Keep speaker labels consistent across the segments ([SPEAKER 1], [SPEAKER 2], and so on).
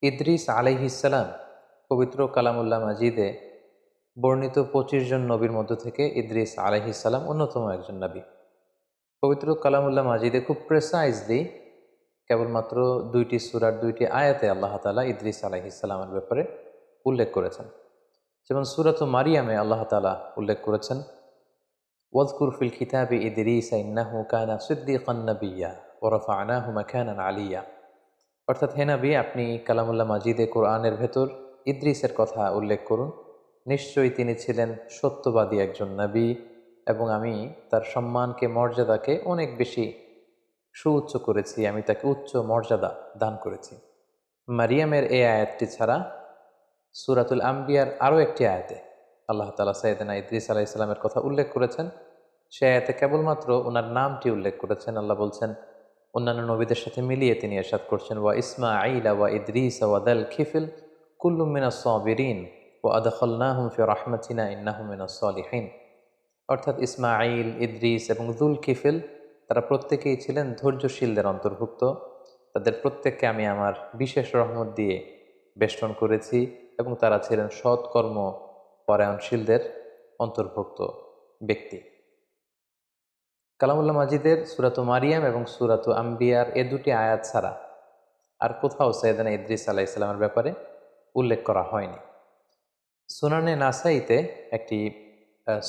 [SPEAKER 1] ইদ্রিস আলাইহিসসালাম পবিত্র কালামুল্লাহ মাজিদে বর্ণিত ২৫ জন নবীর মধ্য থেকে ইদ্রিস আলাইহিসসালাম অন্যতম একজন নবী। পবিত্র কালামুল্লাহ মাজিদে খুব প্রেসাইজলি কেবলমাত্র ২টি সূরার ২টি আয়াতে আল্লাহ তাআলা ইদ্রিস আলাইহিসসালামের ব্যাপারে উল্লেখ করেছেন। যেমন সূরাত মারিয়ামে আল্লাহ তাআলা উল্লেখ করেছেন, ওয়াযকুর ফিল কিতাবি ইদ্রিস ইন্নাহু কানা সিদ্দীকান নাবিয়্যা ওয়া রাফা'নাহু মাকানান আলিয়্যা। অর্থাৎ হে নবী, আপনি কালামুল্লাহ মাজিদে কোরআনের ভেতর ইদ্রিসের কথা উল্লেখ করুন। নিশ্চয়ই তিনি ছিলেন সত্যবাদী একজন নবী এবং আমি তার সম্মানকে, মর্যাদাকে অনেক বেশি সুউচ্চ করেছি, আমি তাকে উচ্চ মর্যাদা দান করেছি। মারিয়ামের এই আয়াতটি ছাড়া সূরাতুল আম্বিয়ার আরও একটি আয়াতে আল্লাহ তাআলা সাইয়েদনা ইদ্রিস আলাইহিস সালামের কথা উল্লেখ করেছেন। সে আয়াতে কেবলমাত্র ওনার নামটি উল্লেখ করেছেন। আল্লাহ বলছেন, অন্যান্য নবীদের সাথে মিলিয়ে তিনি ইরশাদ করছেন, ওয়া ইসমাঈলা ওয়া ইদ্রিস ওয়া দাল খিফল কুল্লুম মিনাস সাবিরিন ওয়া আদখালনাহুম ফি রাহমাতিনা ইন্নাহুম মিনাস সালিহিন। অর্থাৎ ইসমাঈল, ইদ্রিস এবং যুল কিফল তারা প্রত্যেকেই ছিলেন ধৈর্যশীলদের অন্তর্ভুক্ত। তাদের প্রত্যেককে আমি আমার বিশেষ রহমত দিয়ে বেষ্টন করেছি এবং তারা ছিলেন সৎকর্ম পরায়ণশীলদের অন্তর্ভুক্ত ব্যক্তি। কালামুল্লাহ মাজিদের সূরাত মারিয়াম এবং সূরাত আম্বিয়ার এ দুটি আয়াত ছাড়া আর কোথাও সাইয়েদনা ইদ্রিস আলাইহিস সালামের ব্যাপারে উল্লেখ করা হয়নি। সুনানে নাসাইতে একটি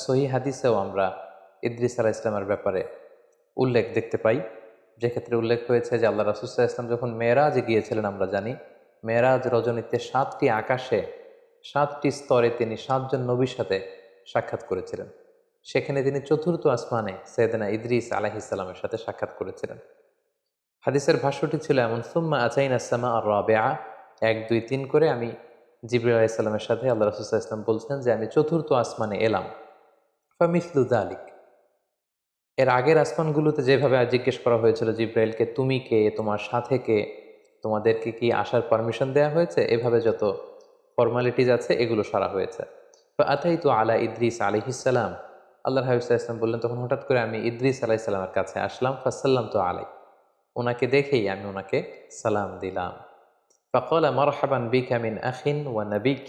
[SPEAKER 1] সহিহ হাদিসেও আমরা ইদ্রিস আলাইহিস সালামের ব্যাপারে উল্লেখ দেখতে পাই, যেক্ষেত্রে উল্লেখ হয়েছে যে আল্লাহ রাসূল সাল্লাল্লাহু আলাইহি ওয়াসাল্লাম যখন মেরাজে গিয়েছিলেন, আমরা জানি মেরাজ রজনীতে ৭টি আকাশে ৭টি স্তরে তিনি ৭ জন নবীর সাথে সাক্ষাৎ করেছিলেন। সেখানে তিনি চতুর্থ আসমানে সাইয়েদনা ইদ্রিস আলাইহিস সালামের সাথে সাক্ষাৎ করেছিলেন। হাদিসের ভাষ্যটি ছিল এমন, সুম্মা আতাইনা সামা আর রাবিআ, ১ ২ ৩ করে আমি জিবরিল আলাইহিস সালামের সাথে আল্লাহ রাসূল সাল্লাল্লাহু আলাইহি ওয়াসাল্লাম বলছেন যে আমি চতুর্থ আসমানে এলাম। ফামিসলু যালিক, এর আগের আসমানগুলোতে যেভাবে জিজ্ঞেস করা হয়েছিল জিব্রাইলকে, তুমি কে, তোমার সাথে কে, তোমাদেরকে কি আসার পারমিশন দেওয়া হয়েছে, এভাবে যত ফর্মালিটিজ আছে এগুলো সারা হয়েছে। ফাআতাইতু আলা ইদ্রিস আলাইহিস সালাম, আল্লাহর হাবিব সাল্লাল্লাহু আলাইহি ওয়াসাল্লাম বললেন, তখন হঠাৎ করে আমি ইদ্রিস আলাইহিস সালামের কাছে আসলাম। ফাসাল্লামতু আলাইহি, ওনাকে দেখেই আমি ওনাকে সালাম দিলাম। ফাকালা মারহাবান বিকা মিন আখিন ওয়া নাবিক,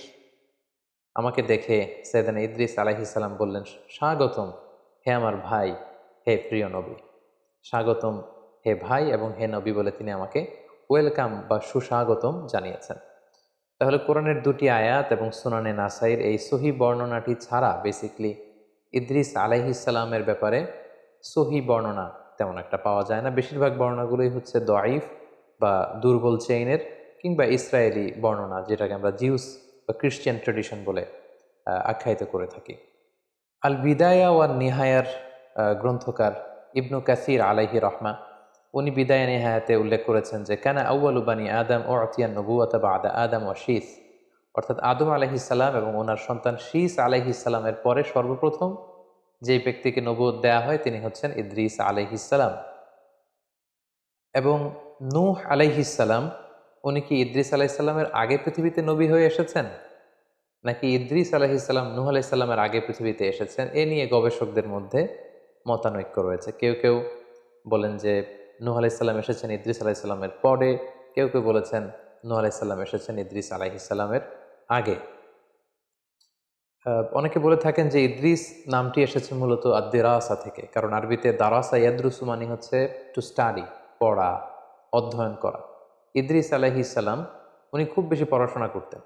[SPEAKER 1] আমাকে দেখে সাইয়েদনা ইদ্রিস আলাইহিস সালাম বললেন, স্বাগতম হে আমার ভাই, হে প্রিয় নবী। স্বাগতম হে ভাই এবং হে নবী বলে তিনি আমাকে ওয়েলকাম বা সুস্বাগতম জানিয়েছেন। তাহলে কোরআনের দুটি আয়াত এবং সুনানে নাসাইর এই সহি বর্ণনাটি ছাড়া বেসিকলি ইদ্রিস আলাইহিস সালামের ব্যাপারে সহি বর্ণনা তেমন একটা পাওয়া যায় না। বেশিরভাগ বর্ণনাগুলোই হচ্ছে দঈফ বা দুর্বল চেইনের কিংবা ইসরায়েলি বর্ণনা, যেটাকে আমরা জিউস বা খ্রিস্টান ট্রেডিশন বলে আখ্যায়িত করে থাকি। আল বিদায়া ওয়ান নিহায়ার গ্রন্থকার ইবনু কাসির আলাইহি রহমা, উনি বিদায়া নিহায়াতে উল্লেখ করেছেন যে কানা আউয়ালু বানি আদম ও আতিয়ান নবুয়াতা বাদা আদম ও শীস, অর্থাৎ আদম আলাইহিস সালাম এবং ওনার সন্তান শীস আলাইহিস সালামের পরে সর্বপ্রথম যে ব্যক্তিকে নবুয়ত দেয়া হয় তিনি হচ্ছেন ইদ্রিস আলাইহিস সালাম। এবং নূহ আলাইহিস সালাম, উনি কি ইদ্রিস আলাইহিস সালামের আগে পৃথিবীতে নবী হয়ে এসেছেন, নাকি ইদ্রিস আলাইহিস সালাম নূহ আলাইহিস সালামের আগে পৃথিবীতে এসেছেন, এ নিয়ে গবেষকদের মধ্যে মতানৈক্য রয়েছে। কেউ কেউ বলেন যে নূহ আলাইহিস সালাম এসেছেন ইদ্রিস আলাইহিস সালামের পরে, কেউ কেউ বলেছেন নূহ আলাইহিস সালাম এসেছেন ইদ্রিস আলাইহিস সালামের আগে। অনেকে বলে থাকেন যে ইদ্রিস নামটি এসেছে মূলত আদ-দিরাসা থেকে, কারণ আরবিতে দারাসা ইয়াদরুসু মানে হচ্ছে টু স্টাডি, পড়া, অধ্যয়ন করা। ইদ্রিস আলাইহিস সালাম উনি খুব বেশি পড়াশোনা করতেন।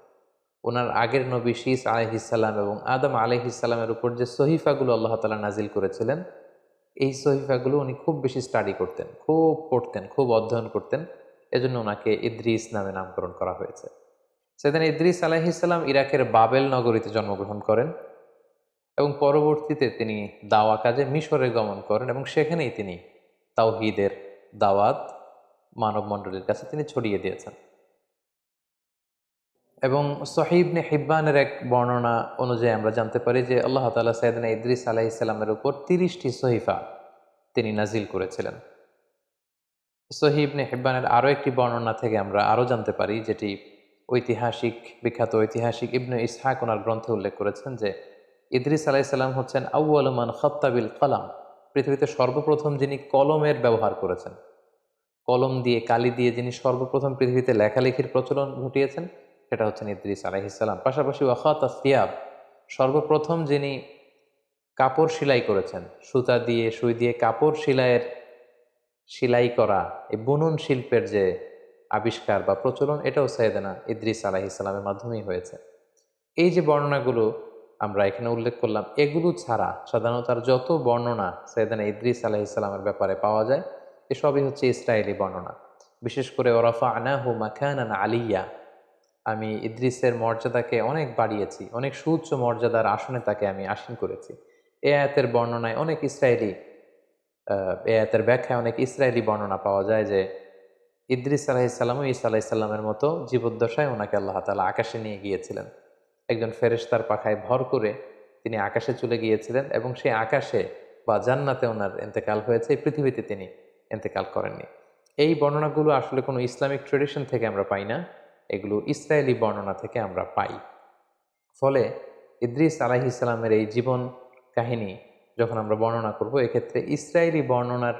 [SPEAKER 1] ওনার আগের নবী শীস আলাইহিস সালাম এবং আদম আলাইহিস সালামের উপর যে সহিফাগুলো আল্লাহ তাআলা নাজিল করেছিলেন, এই সহিফাগুলো উনি খুব বেশি স্টাডি করতেন, খুব পড়তেন, খুব অধ্যয়ন করতেন। এজন্য ওনাকে ইদ্রিস নামে নামকরণ করা হয়েছে। সাইয়েদনা ইদ্রিস আলাইহিস সালাম ইরাকের বাবেল নগরীতে জন্মগ্রহণ করেন এবং পরবর্তীতে তিনি দাওয়া কাজে মিশরে গমন করেন এবং সেখানেই তিনি তাওহীদের দাওয়াত মানব মণ্ডলীর কাছে তিনি ছড়িয়ে দিয়েছেন। এবং সহিহ ইবনে হিব্বানের এক বর্ণনা অনুযায়ী আমরা জানতে পারি যে আল্লাহ তাআলা সাইয়েদনা ইদ্রিস আলাইহিস সালামের উপর 30টি সহিফা তিনি নাজিল করেছিলেন। সহিহ ইবনে হিব্বানের আরও একটি বর্ণনা থেকে আমরা আরও জানতে পারি, যেটি বিখ্যাত ঐতিহাসিক ইবনে ইসহাক ওনার গ্রন্থে উল্লেখ করেছেন যে ইদ্রিস আলাইহিস সালাম হচ্ছেন আউয়ালু মান খাত্তা বিল কলাম, পৃথিবীতে সর্বপ্রথম যিনি কলমের ব্যবহার করেছেন। কলম দিয়ে কালি দিয়ে যিনি সর্বপ্রথম পৃথিবীতে লেখালেখির প্রচলন ঘটিয়েছেন সেটা হচ্ছেন ইদ্রিস আলাইহিসসালাম। পাশাপাশি ওয়াখাত আসিয়াব, সর্বপ্রথম যিনি কাপড় সেলাই করেছেন, সুতা দিয়ে সুই দিয়ে কাপড় সেলাই করা, এই বুনন শিল্পের যে আবিষ্কার বা প্রচলন, এটাও সাইয়েদনা ইদ্রিস আলাইহিসসালামের মাধ্যমেই হয়েছে। এই যে বর্ণনাগুলো আমরা এখানে উল্লেখ করলাম, এগুলো ছাড়া সাধারণত আর যত বর্ণনা সাইয়েদনা ইদ্রিস আলাইহিসসালামের ব্যাপারে পাওয়া যায় এসবই হচ্ছে ইসরায়েলি বর্ণনা। বিশেষ করে ওরাফা'নাহু মাকানান আলিয়্যা, আমি ইদ্রিসের মর্যাদাকে অনেক বাড়িয়েছি, অনেক সুউচ্চ মর্যাদার আসনে তাকে আমি আসীন করেছি। এ আয়াতের বর্ণনায় অনেক ইসরায়েলি এ আয়াতের ব্যাখ্যায় অনেক ইসরায়েলি বর্ণনা পাওয়া যায় যে ইদ্রিস আলাইহিসসালাম ও ঈসা আলাইহিসসালামের মতো জীবদ্দশায় ওনাকে আল্লাহ তাআলা আকাশে নিয়ে গিয়েছিলেন। একজন ফেরেশতার পাখায় ভর করে তিনি আকাশে চলে গিয়েছিলেন এবং সেই আকাশে বা জান্নাতে ওনার ইন্তেকাল হয়েছে, এই পৃথিবীতে তিনি ইন্তেকাল করেননি। এই বর্ণনাগুলো আসলে কোনো ইসলামিক ট্রেডিশন থেকে আমরা পাই না, এগুলো ইসরায়েলি বর্ণনা থেকে আমরা পাই। ফলে ইদ্রিস আলাইহিসসালামের এই জীবন কাহিনী যখন আমরা বর্ণনা করব, এক্ষেত্রে ইসরায়েলি বর্ণনার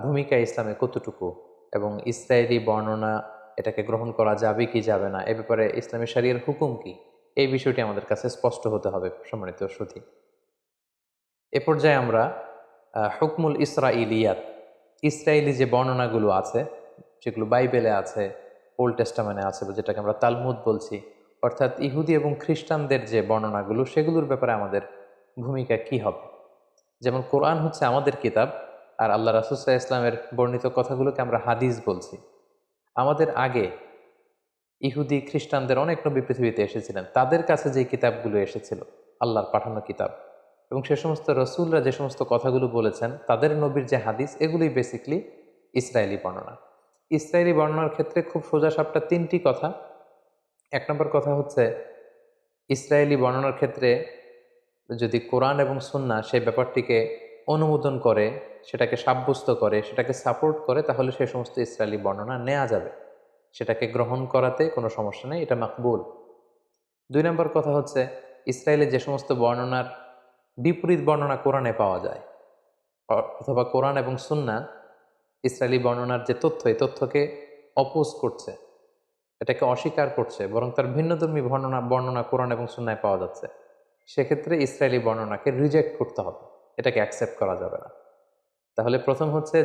[SPEAKER 1] ভূমিকা ইসলামে কতটুকু এবং ইসরায়েলি বর্ণনা এটাকে গ্রহণ করা যাবে কি যাবে না, এ ব্যাপারে ইসলামী শরিয়ার হুকুম কি, এই বিষয়টি আমাদের কাছে স্পষ্ট হতে হবে সম্মানিত সুধী। এ পর্যায়ে আমরা হুকমুল ইসরাইলিয়াত, ইসরায়েলি যে বর্ণনাগুলো আছে, যেগুলো বাইবেলে আছে, ওল্ড টেস্টামেন্টে আছে, যেটাকে আমরা তালমুদ বলছি, অর্থাৎ ইহুদি এবং খ্রিস্টানদের যে বর্ণনাগুলো, সেগুলোর ব্যাপারে আমাদের ভূমিকা কি হবে। যেমন কোরআন হচ্ছে আমাদের কিতাব, আর আল্লাহ রাসূল সাল্লাল্লাহু আলাইহি ওয়াসাল্লামের বর্ণিত কথাগুলোকে আমরা হাদিস বলছি। আমাদের আগে ইহুদি খ্রিস্টানদের অনেক নবী পৃথিবীতে এসেছিলেন, তাদের কাছে যে কিতাবগুলো এসেছিল আল্লাহর পাঠানো কিতাব, এবং সে সমস্ত রসুলরা যে সমস্ত কথাগুলো বলেছেন, তাদের নবীর যে হাদিস, এগুলোই বেসিকলি ইসরায়েলি বর্ণনা। ইসরায়েলি বর্ণনার ক্ষেত্রে খুব সোজাসাপটা তিনটি কথা। এক নম্বর কথা হচ্ছে, ইসরায়েলি বর্ণনার ক্ষেত্রে যদি কোরআন এবং সুন্নাহ সেই ব্যাপারটিকে অনুমোদন করে, সেটাকে সাব্যস্ত করে, সেটাকে সাপোর্ট করে, তাহলে সেই সমস্ত ইসরায়েলি বর্ণনা নেওয়া যাবে, সেটাকে গ্রহণ করাতে কোনো সমস্যা নেই, এটা মাকবুল। দুই নম্বর কথা হচ্ছে, ইসরায়েলের যে সমস্ত বর্ণনার বিপরীত বর্ণনা কোরআনে পাওয়া যায়, অথবা কোরআন এবং সুন্নাহ ইসরায়েলি বর্ণনার যে তথ্য, এই তথ্যকে অপোজ করছে, এটাকে অস্বীকার করছে, বরং তার ভিন্নধর্মী বর্ণনা কোরআন এবং সুন্নায় পাওয়া যাচ্ছে, সেক্ষেত্রে ইসরায়েলি বর্ণনাকে রিজেক্ট করতে হবে, এটাকে অ্যাকসেপ্ট করা যাবে না। তাহলে প্রথম হচ্ছে,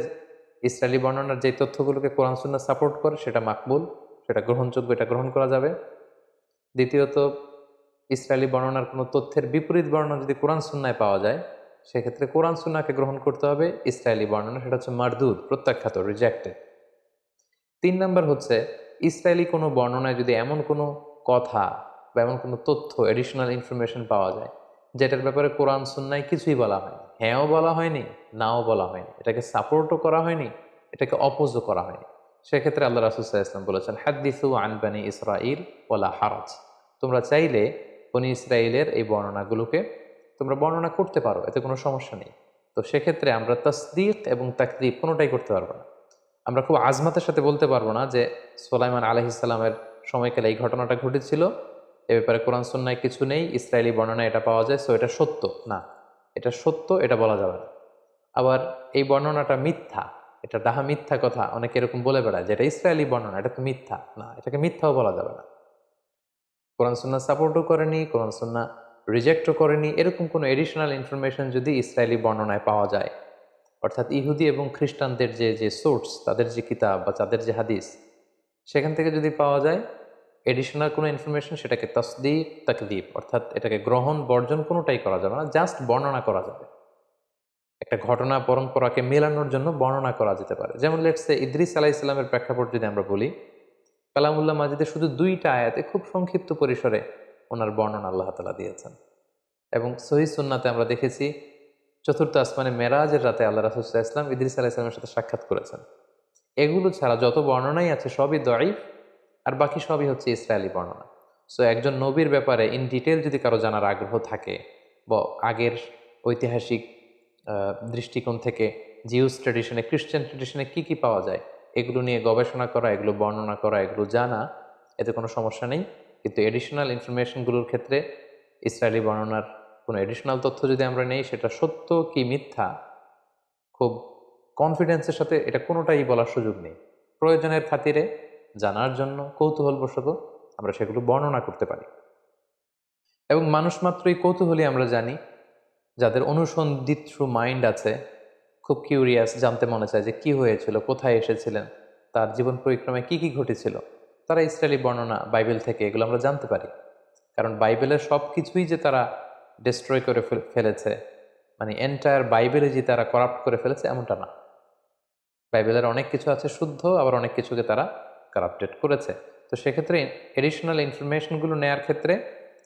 [SPEAKER 1] ইসরায়েলি বর্ণনার যে তথ্যগুলোকে কোরআন সুন্নাহ সাপোর্ট করে সেটা মাকবুল, সেটা গ্রহণযোগ্য, এটা গ্রহণ করা যাবে। দ্বিতীয়ত, ইসরায়েলি বর্ণনার কোনো তথ্যের বিপরীত বর্ণনা যদি কোরআন সুন্নায় পাওয়া যায়, সেক্ষেত্রে কোরআন সুন্নাহকে গ্রহণ করতে হবে, ইসরায়েলি বর্ণনা সেটা হচ্ছে মারদুদ, প্রত্যাখ্যাত, রিজেক্টেড। তিন নম্বর হচ্ছে, ইসরায়েলি কোনো বর্ণনায় যদি এমন কোনো কথা বা এমন কোনো তথ্য, এডিশনাল ইনফরমেশন পাওয়া যায় যেটার ব্যাপারে কোরআন সুন্নায় কিছুই বলা হয়নি, হ্যাঁও বলা হয়নি, নাও বলা হয়নি, এটাকে সাপোর্টও করা হয়নি, এটাকে অপোজও করা হয়নি, সেক্ষেত্রে আল্লাহ রাসূল সাল্লাল্লাহু আলাইহি ওয়াসাল্লাম বলেছেন, হাদ্দিসু আন বানি ইসরাঈল ওয়ালা হারাজ, তোমরা চাইলে বনি ইসরায়েলের এই বর্ণনাগুলোকে তোমরা বর্ণনা করতে পারো, এতে কোনো সমস্যা নেই। তো সেক্ষেত্রে আমরা তাসদীক এবং তাকযীব কোনোটাই করতে পারবো না। আমরা খুব আজমাতের সাথে বলতে পারবো না যে সুলাইমান আলাইহিসসালামের সময়কালে এই ঘটনাটা ঘটেছিল, এ ব্যাপারে কোরআন সুন্নায় কিছু নেই, ইসরায়েলি বর্ণনায় এটা পাওয়া যায়, সো এটা সত্য না, এটা সত্য, এটা বলা যাবে না। আবার এই বর্ণনাটা মিথ্যা, এটা ডাহা মিথ্যা কথা অনেকে এরকম বলে বেড়ায়, যে এটা ইসরায়েলি বর্ণনা, এটা তো মিথ্যা না, এটাকে মিথ্যাও বলা যাবে না। কোরআন সুন্নাহ সাপোর্টও করেনি, কোরআন সুন্নাহ রিজেক্টও করেনি, এরকম কোনো এডিশনাল ইনফরমেশন যদি ইসরায়েলি বর্ণনায় পাওয়া যায়, অর্থাৎ ইহুদি এবং খ্রিস্টানদের যে যে সোর্স, তাদের যে কিতাব বা তাদের যে হাদিস, সেখান থেকে যদি পাওয়া যায় এডিশনাল কোনো ইনফরমেশন, সেটাকে তাসদীক তাকযীব, অর্থাৎ এটাকে গ্রহণ বর্জন কোনোটাই করা যাবে না, জাস্ট বর্ণনা করা যাবে। একটা ঘটনা পরম্পরাকে মেলানোর জন্য বর্ণনা করা যেতে পারে। যেমন লেটসে ইদ্রিস আলাইহিস সালামের প্রেক্ষাপট যদি আমরা বলি, কালামুল্লাহ মাজিদে শুধু 2টা আয়াতে খুব সংক্ষিপ্ত পরিসরে ওনার বর্ণনা আল্লাহ তাআলা দিয়েছেন, এবং সহিহ সুন্নাতে আমরা দেখেছি চতুর্থ আসমানে মেরাজের রাতে আল্লাহ রাসূল সাল্লাল্লাহু আলাইহি ওয়াসাল্লাম ইদ্রিস আলাইহিস সালামের সাথে সাক্ষাৎ করেছেন। এগুলো ছাড়া যত বর্ণনাই আছে সবই দঈফ, আর বাকি সবই হচ্ছে ইসরায়েলি বর্ণনা। সো একজন নবীর ব্যাপারে ইন ডিটেল যদি কারো জানার আগ্রহ থাকে, বা আগের ঐতিহাসিক দৃষ্টিকোণ থেকে জিউস ট্র্যাডিশনে, খ্রিস্টান ট্র্যাডিশনে কি কি পাওয়া যায়, এগুলো নিয়ে গবেষণা করা, এগুলো বর্ণনা করা, এগুলো জানা, এতে কোনো সমস্যা নেই। কিন্তু এডিশনাল ইনফরমেশনগুলোর ক্ষেত্রে ইসরায়েলি বর্ণনার কোনো এডিশনাল তথ্য যদি আমরা নেই, সেটা সত্য কি মিথ্যা খুব কনফিডেন্সের সাথে এটা কোনোটাই বলার সুযোগ নেই। প্রয়োজনের খাতিরে জানার জন্য কৌতূহলবশত আমরা সেগুলো বর্ণনা করতে পারি। এবং মানুষ মাত্রই কৌতূহলী আমরা জানি, যাদের অনুসন্ধিৎসু মাইন্ড আছে, খুব কিউরিয়াস, জানতে মনে চায় যে কি হয়েছিল, কোথায় এসেছিলেন, তার জীবন পরিক্রমায় কি কি ঘটেছিল, তারা ইসরায়েলি বর্ণনা বাইবেল থেকে এগুলো আমরা জানতে পারি। কারণ বাইবেলের সব কিছুই যে তারা ডিস্ট্রয় করে ফেলেছে, মানে এন্টায়ার বাইবেলে যে তারা করাপ্ট করে ফেলেছে এমনটা না। বাইবেলের অনেক কিছু আছে শুদ্ধ, আবার অনেক কিছুকে তারা কারাপ্টেড করেছে। তো সেক্ষেত্রে এডিশনাল ইনফরমেশনগুলো নেয়ার ক্ষেত্রে,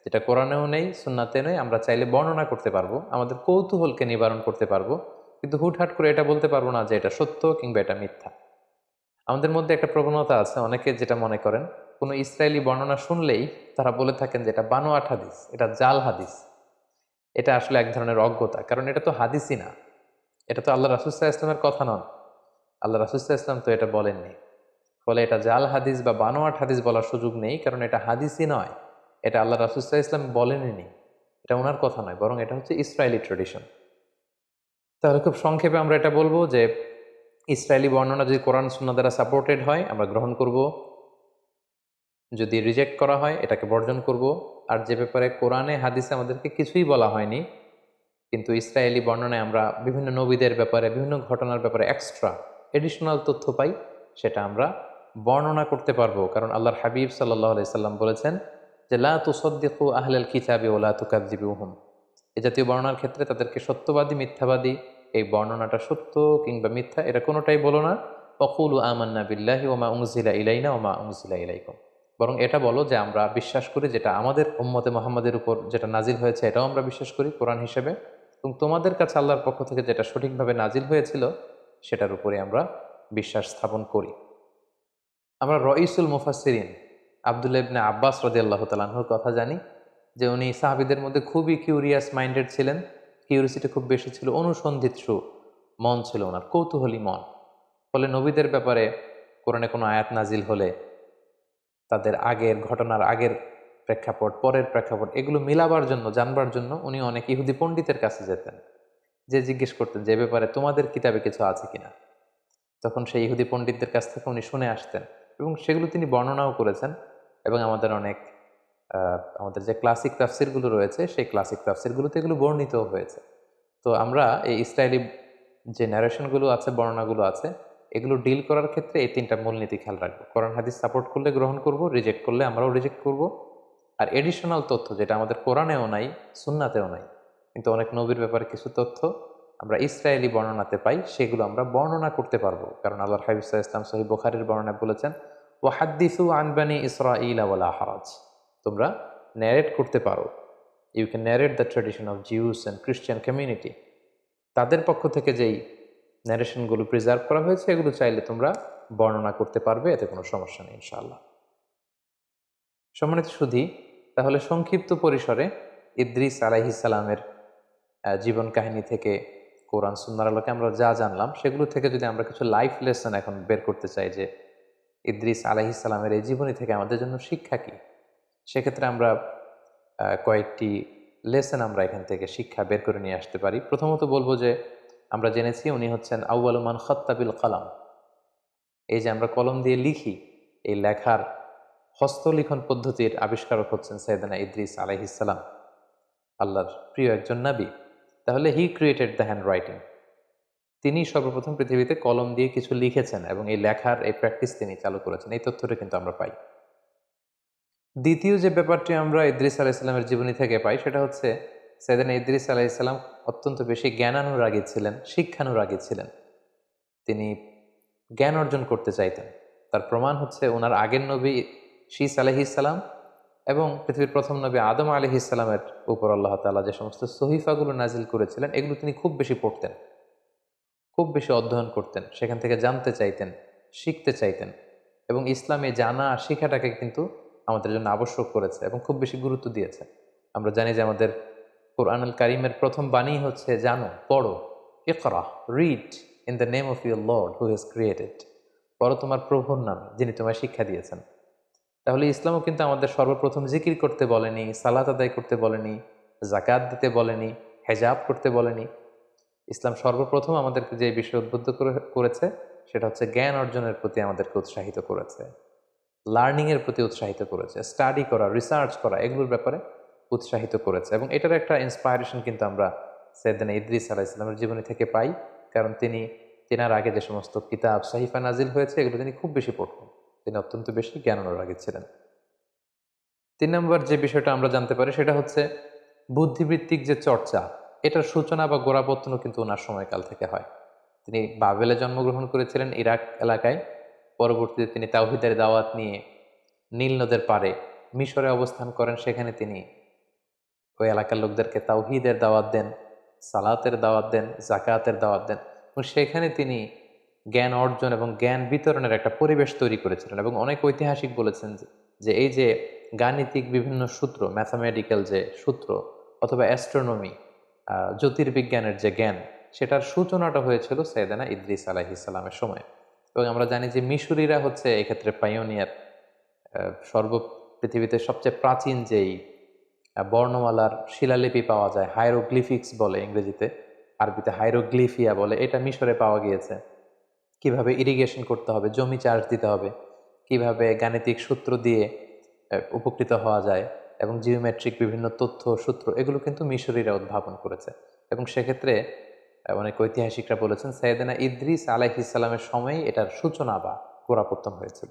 [SPEAKER 1] যেটা কোরআনেও নেই সুন্নাতে নেই, আমরা চাইলে বর্ণনা করতে পারবো, আমাদের কৌতূহলকে নিবারণ করতে পারবো, কিন্তু হুটহাট করে এটা বলতে পারবো না যে এটা সত্য কিংবা এটা মিথ্যা। আমাদের মধ্যে একটা প্রবণতা আছে, অনেকে যেটা মনে করেন, কোনো ইসরায়েলি বর্ণনা শুনলেই তারা বলে থাকেন যে এটা বানোয়াট হাদিস, এটা জাল হাদিস। এটা আসলে এক ধরনের অজ্ঞতা, কারণ এটা তো হাদিসই না, এটা তো আল্লাহ রাসূল সাল্লাল্লাহু আলাইহি ওয়াসাল্লামের কথা নন, আল্লাহ রাসূল সাল্লাল্লাহু আলাইহি ওয়াসাল্লাম তো এটা বলেননি। ফলে এটা জাল হাদিস বা বানোয়াট হাদিস বলার সুযোগ নেই, কারণ এটা হাদিসই নয়, এটা আল্লাহ রাসূল সাল্লাল্লাহু আলাইহি ওয়াসাল্লাম বলেননি, এটা ওনার কথা নয়, বরং এটা হচ্ছে ইসরায়েলি ট্রেডিশন। তাহলে খুব সংক্ষেপে আমরা এটা বলবো যে ইসরায়েলি বর্ণনা যদি কোরআন সুন্নাহ দ্বারা সাপোর্টেড হয় আমরা গ্রহণ করব, যদি রিজেক্ট করা হয় এটাকে বর্জন করব। আর যে ব্যাপারে কোরআনে হাদিসে আমাদেরকে কিছুই বলা হয়নি, কিন্তু ইসরায়েলি বর্ণনায় আমরা বিভিন্ন নবীদের ব্যাপারে, বিভিন্ন ঘটনার ব্যাপারে এক্সট্রা এডিশনাল তথ্য পাই, সেটা আমরা বর্ণনা করতে পারবো। কারণ আল্লাহর হাবিব সাল্লাল্লাহু আলাইহি সাল্লাম বলেছেন যে লা তুসাদ্দিকু আহলাল কিতাবি ওয়া লা তুকাযযিবুহুম, এই জাতীয় বর্ণনার ক্ষেত্রে তাদেরকে সত্যবাদী মিথ্যাবাদী, এই বর্ণনাটা সত্য কিংবা মিথ্যা এটা কোনোটাই বলো না। ওয়াকুলু আমান্না বিল্লাহি ওয়া মা উনজিলা ইলাইনা ওয়া মা উনজিলা ইলাইকুম, বরং এটা বলো যে আমরা বিশ্বাস করি যেটা আমাদের উম্মতে মুহাম্মাদের উপর যেটা নাজিল হয়েছে এটাও আমরা বিশ্বাস করি কোরআন হিসেবে, এবং তোমাদের কাছে আল্লাহর পক্ষ থেকে যেটা সঠিকভাবে নাজিল হয়েছিল সেটার উপরে আমরা বিশ্বাস স্থাপন করি। আমরা রঈসুল মুফাসসিরিন আব্দুল্লাহ ইবনে আব্বাস রাদিয়াল্লাহু তাআলা আনহুর কথা জানি যে উনি সাহাবীদের মধ্যে খুবই কিউরিয়াস মাইন্ডেড ছিলেন, কিউরিয়াসিটি খুব বেশি ছিল, অনুসন্ধিৎসু মন ছিল ওনার, কৌতূহলী মন। ফলে নবীদের ব্যাপারে কোরআনে কোনো আয়াত নাজিল হলে তাদের আগের ঘটনার আগের প্রেক্ষাপট, পরের প্রেক্ষাপট, এগুলো মিলাবার জন্য, জানবার জন্য উনি অনেক ইহুদি পণ্ডিতের কাছে যেতেন, যে জিজ্ঞেস করতেন যে ব্যাপারে তোমাদের কিতাবে কিছু আছে কিনা। তখন সেই ইহুদি পণ্ডিতদের কাছ থেকে উনি শুনে আসতেন এবং সেগুলো তিনি বর্ণনাও করেছেন। এবং আমাদের অনেক আমাদের যে ক্লাসিক তাফসিরগুলো রয়েছে সেই ক্লাসিক তাফসিরগুলোতে এগুলো বর্ণিতও হয়েছে। তো আমরা এই ইসরায়েলি যে ন্যারেশনগুলো আছে, বর্ণনাগুলো আছে, এগুলো ডিল করার ক্ষেত্রে এই তিনটা মূলনীতি খেয়াল রাখবো। কোরআন হাদিস সাপোর্ট করলে গ্রহণ করব, রিজেক্ট করলে আমরাও রিজেক্ট করব। আর এডিশনাল তথ্য যেটা আমাদের কোরআনেও নাই, সুন্নাতেও নাই, কিন্তু অনেক নবীর ব্যাপারে কিছু তথ্য আমরা ইসরায়েলি বর্ণনাতে পাই, সেগুলো আমরা বর্ণনা করতে পারবো। কারণ আল্লাহর হাবিব সাল্লাল্লাহু আলাইহি ওয়াসাল্লাম সহিহ বুখারীর বর্ণনায় বলেছেন ওয়াহাদ্দিসু আন বানি ইসরাঈলা ওয়ালা হারাজ, তোমরা ন্যারেট করতে পারো, you can narrate the tradition of Jews and Christian community. তাদের পক্ষ থেকে যেই ন্যারেশনগুলো প্রিজার্ভ করা হয়েছে এগুলো চাইলে তোমরা বর্ণনা করতে পারবে, এতে কোনো সমস্যা নেই ইনশাআল্লাহ। সম্মানিত সুধী, তাহলে সংক্ষিপ্ত পরিসরে ইদ্রিস আলাইহিস সালামের জীবন কাহিনী থেকে কোরআন সুন্নাহর আলোকে আমরা যা জানলাম, সেগুলো থেকে যদি আমরা কিছু লাইফ লেসন এখন বের করতে চাই যে ইদ্রিস আলাইহিস সালামের এই জীবনী থেকে আমাদের জন্য শিক্ষা কি, সেক্ষেত্রে আমরা কয়েকটি লেসন আমরা এখান থেকে শিক্ষা বের করে নিয়ে আসতে পারি। প্রথমত বলবো যে আমরা জেনেছি উনি হচ্ছেন আউয়ালু মান খাত্তা বিল কালাম। এই যে আমরা কলম দিয়ে লিখি, এই লেখার হস্তলিখন পদ্ধতির আবিষ্কারক হচ্ছেন সাইয়েদনা ইদ্রিস আলাইহিস সালাম, আল্লাহর প্রিয় একজন নবী। তাহলে হি ক্রিয়েটেড দ্য হ্যান্ড রাইটিং, তিনি সর্বপ্রথম পৃথিবীতে কলম দিয়ে কিছু লিখেছেন এবং এই লেখার এই প্র্যাকটিস তিনি চালু করেছেন, এই তথ্যটা কিন্তু আমরা পাই। দ্বিতীয় যে ব্যাপারটি আমরা ইদ্রিস আলাইহিসসালামের জীবনী থেকে পাই সেটা হচ্ছে সাইয়েদনা ইদ্রিস আলাইহিসসালাম অত্যন্ত বেশি জ্ঞানানুরাগী ছিলেন, শিক্ষানুরাগী ছিলেন। তিনি জ্ঞান অর্জন করতে চাইতেন। তার প্রমাণ হচ্ছে ওনার আগের নবী শীস আলাইহিসসালাম এবং পৃথিবীর প্রথম নবী আদম আলাইহিসসালামের উপর আল্লাহ তাআলা যে সমস্ত সহিফাগুলো নাজিল করেছিলেন এগুলো তিনি খুব বেশি পড়তেন, খুব বেশি অধ্যয়ন করতেন, সেখান থেকে জানতে চাইতেন, শিখতে চাইতেন। এবং ইসলামে জানা শিখাটাকে কিন্তু আমাদের জন্য আবশ্যক করেছে এবং খুব বেশি গুরুত্ব দিয়েছে। আমরা জানি যে আমাদের কোরআনুল কারীমের প্রথম বাণী হচ্ছে জানো, পড়ো, ইকরা, read in the name of your lord who has created, পড়ো তোমার প্রভুর নামে যিনি তোমায় শিক্ষা দিয়েছেন। তাহলে ইসলামও কিন্তু আমাদের সর্বপ্রথম জিকির করতে বলেনি, সালাত আদায় করতে বলেনি, জাকাত দিতে বলেনি, হেজাব করতে বলেনি। ইসলাম সর্বপ্রথম আমাদেরকে যে বিষয়ে উদ্বুদ্ধ করেছে সেটা হচ্ছে জ্ঞান অর্জনের প্রতি আমাদেরকে উৎসাহিত করেছে, লার্নিং এর প্রতি উৎসাহিত করেছে, স্টাডি করা, রিসার্চ করা, এগুলোর ব্যাপারে উৎসাহিত করেছে। এবং এটার একটা ইন্সপায়ারেশন কিন্তু আমরা সাইয়েদনা ইদ্রিস আলাইহিস সালামের জীবনী থেকে পাই। কারণ তেনার আগে যে সমস্ত কিতাব সাহিফা নাজিল হয়েছে এগুলো তিনি খুব বেশি পড়তেন। তিনি অত্যন্ত বেশি জ্ঞান অনুরাগী ছিলেন। 3 নম্বর যে বিষয়টা আমরা জানতে পারি সেটা হচ্ছে বুদ্ধিবৃত্তিক যে চর্চা, এটার সূচনা বা গোড়াপত্তনও কিন্তু ওনার সময়কাল থেকে হয়। তিনি বাবেলে জন্মগ্রহণ করেছিলেন, ইরাক এলাকায়। পরবর্তীতে তিনি তাওহীদের দাওয়াত নিয়ে নীল নদের পাড়ে মিশরে অবস্থান করেন। সেখানে তিনি ওই এলাকার লোকদেরকে তাওহীদের দাওয়াত দেন, সালাতের দাওয়াত দেন, জাকাতের দাওয়াত দেন, এবং সেখানে তিনি জ্ঞান অর্জন এবং জ্ঞান বিতরণের একটা পরিবেশ তৈরি করেছিলেন। এবং অনেক ঐতিহাসিক বলেছেন যে এই যে গাণিতিক বিভিন্ন সূত্র, ম্যাথামেটিক্যাল যে সূত্র অথবা অ্যাস্ট্রোনমি, জ্যোতির্বিজ্ঞানের যে জ্ঞান, সেটার সূচনাটা হয়েছিল সাইয়েদনা ইদ্রিস আলাইহিস সালামের সময়। এবং আমরা জানি যে মিশরীরা হচ্ছে এক্ষেত্রে পাইওনিয়ার। পৃথিবীতে সবচেয়ে প্রাচীন যেই বর্ণমালার শিলালিপি পাওয়া যায়, হাইরোগ্লিফিক্স বলে ইংরেজিতে, আরবিতে হাইরোগ্লিফিয়া বলে, এটা মিশরে পাওয়া গিয়েছে। কিভাবে ইরিগেশন করতে হবে, জমি চাষ দিতে হবে, কিভাবে গাণিতিক সূত্র দিয়ে উপকৃত হওয়া যায়, এবং জিওমেট্রিক বিভিন্ন তথ্য সূত্র, এগুলো কিন্তু মিশরীরা উদ্ভাবন করেছে। এবং সেক্ষেত্রে অনেক ঐতিহাসিকরা বলেছেন সাইয়েদনা ইদ্রিস আলাইহিস সালামের সময়ই এটার সূচনা বা গোড়াপত্তন হয়েছিল।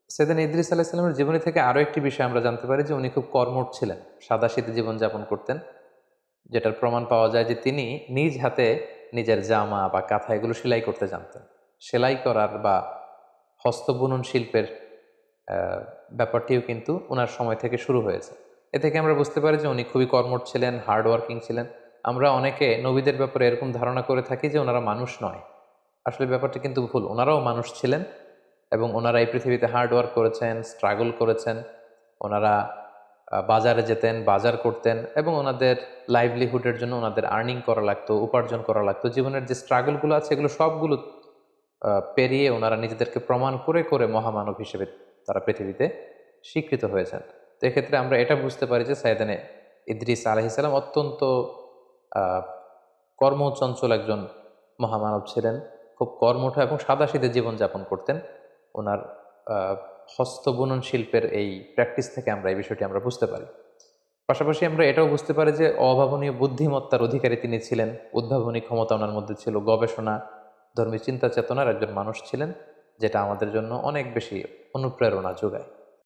[SPEAKER 1] সাইয়েদনা ইদ্রিস আলাইহিস সালামের জীবনী থেকে আরও একটি বিষয় আমরা জানতে পারি যে উনি খুব কর্মঠ ছিলেন, সাদাসিধে জীবনযাপন করতেন। যেটার প্রমাণ পাওয়া যায় যে তিনি নিজ হাতে নিজের জামা বা কাঁথা এগুলো সেলাই করতে জানতেন। সেলাই করার বা হস্তবুনন শিল্পের ব্যাপারটিও কিন্তু ওনার সময় থেকে শুরু হয়েছে। এ থেকে আমরা বুঝতে পারি যে উনি খুবই কর্মঠ ছিলেন, হার্ড ওয়ার্কিং ছিলেন। আমরা অনেকে নবীদের ব্যাপারে এরকম ধারণা করে থাকি যে ওনারা মানুষ নয়। আসলে ব্যাপারটা কিন্তু ভুল। ওনারাও মানুষ ছিলেন এবং ওনারা এই পৃথিবীতে হার্ড ওয়ার্ক করেছেন, স্ট্রাগল করেছেন। ওনারা বাজারে যেতেন, বাজার করতেন, এবং ওনাদের লাইভলিহুডের জন্য ওনাদের আর্নিং করা লাগতো, উপার্জন করা লাগতো। জীবনের যে স্ট্রাগলগুলো আছে এগুলো সবগুলো পেরিয়ে ওনারা নিজেদেরকে প্রমাণ করে করে মহামানব হিসেবে তারা পৃথিবীতে স্বীকৃত হয়েছেন। তো এক্ষেত্রে আমরা এটা বুঝতে পারি যে সাইয়েদনা ইদ্রিস আলাইহিস সালাম অত্যন্ত কর্মচঞ্চল একজন মহামানব ছিলেন। খুব কর্মঠ এবং সাদাসিধে জীবনযাপন করতেন। ওনার হস্তবুনন শিল্পের এই প্র্যাকটিস থেকে আমরা এই বিষয়টি আমরা বুঝতে পারি। পাশাপাশি আমরা এটাও বুঝতে পারি যে অভাবনীয় বুদ্ধিমত্তার অধিকারী তিনি ছিলেন। উদ্ভাবনী ক্ষমতা ওনার মধ্যে ছিল, গবেষণা, ধর্মী চিন্তা চেতনার একজন মানুষ ছিলেন, যেটা আমাদের জন্য অনেক বেশি অনুপ্রেরণা যোগায়।